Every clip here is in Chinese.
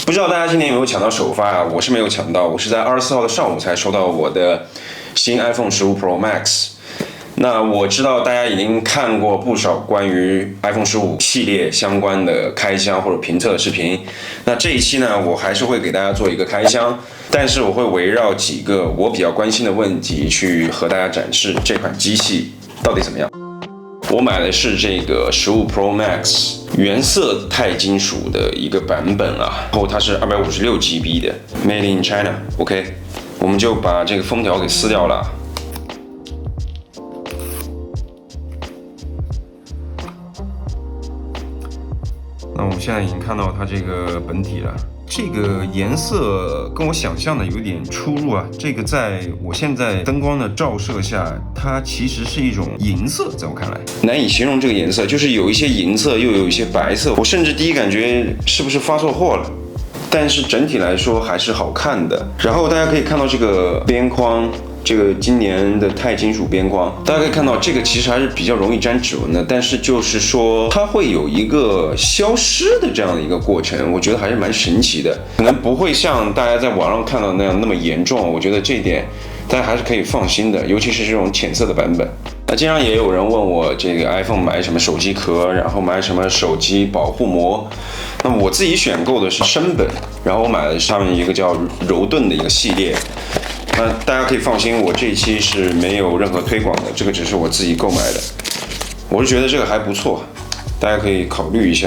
不知道大家今年有没有抢到首发啊？我是没有抢到，我是在24号的上午才收到我的新 iPhone 15 Pro Max。那我知道大家已经看过不少关于 iPhone 15系列相关的开箱或者评测的视频。那这一期呢，我还是会给大家做一个开箱，但是我会围绕几个我比较关心的问题去和大家展示这款机器到底怎么样。我买的是这个15 Pro Max 原色钛金属的一个版本啊，然后它是256GB 的 Made in China。OK， 我们就把这个封条给撕掉了。那我们现在已经看到它这个本体了，这个颜色跟我想象的有点出入啊。这个在我现在灯光的照射下，它其实是一种银色，在我看来难以形容这个颜色，就是有一些银色，又有一些白色。我甚至第一感觉是不是发错货了，但是整体来说还是好看的。然后大家可以看到这个边框。这个今年的钛金属边框，大家可以看到这个其实还是比较容易沾指纹的，但是就是说它会有一个消失的这样的一个过程，我觉得还是蛮神奇的，可能不会像大家在网上看到那样那么严重，我觉得这一点大家还是可以放心的，尤其是这种浅色的版本。那经常也有人问我这个 iPhone 买什么手机壳，然后买什么手机保护膜。那么我自己选购的是深本，然后我买的上面一个叫柔盾的一个系列。那大家可以放心，我这一期是没有任何推广的，这个只是我自己购买的。我是觉得这个还不错，大家可以考虑一下。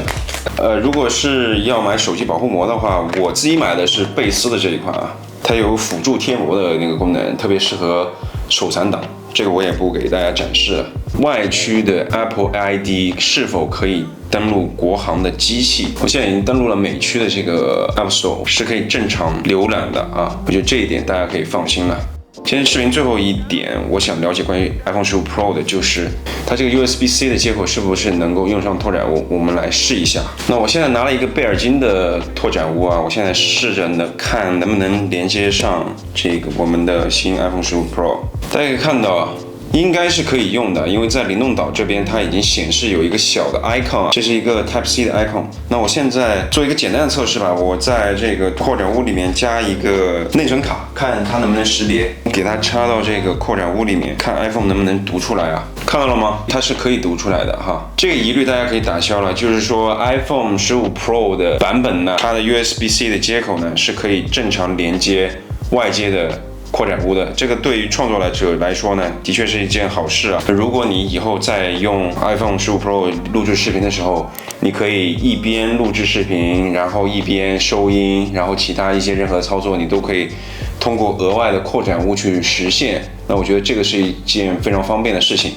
如果是要买手机保护膜的话，我自己买的是贝斯的这一款啊，它有辅助贴膜的那个功能，特别适合手残党。这个我也不给大家展示了。外区的 Apple ID 是否可以登录国行的机器？我现在已经登录了美区的这个 App Store， 是可以正常浏览的啊。我觉得这一点大家可以放心了。今天视频最后一点，我想了解关于 iPhone 15 Pro 的，就是它这个 USB-C 的接口是不是能够用上拓展坞？我们来试一下。那我现在拿了一个贝尔金的拓展坞啊，我现在试着看能不能连接上这个我们的新 iPhone 15 Pro。大家可以看到啊，应该是可以用的，因为在灵动岛这边它已经显示有一个小的 icon， 这是一个 Type-C 的 icon。那我现在做一个简单的测试吧，我在这个扩展坞里面加一个内存卡，看它能不能识别，给它插到这个扩展坞里面，看 iPhone 能不能读出来啊？看到了吗？它是可以读出来的哈，这个疑虑大家可以打消了，就是说 iPhone 15 Pro 的版本呢，它的 USB-C 的接口呢是可以正常连接外接的扩展坞的，这个对于创作者来说呢，的确是一件好事啊。如果你以后在用 iPhone 15 Pro 录制视频的时候，你可以一边录制视频，然后一边收音，然后其他一些任何操作你都可以通过额外的扩展坞去实现。那我觉得这个是一件非常方便的事情。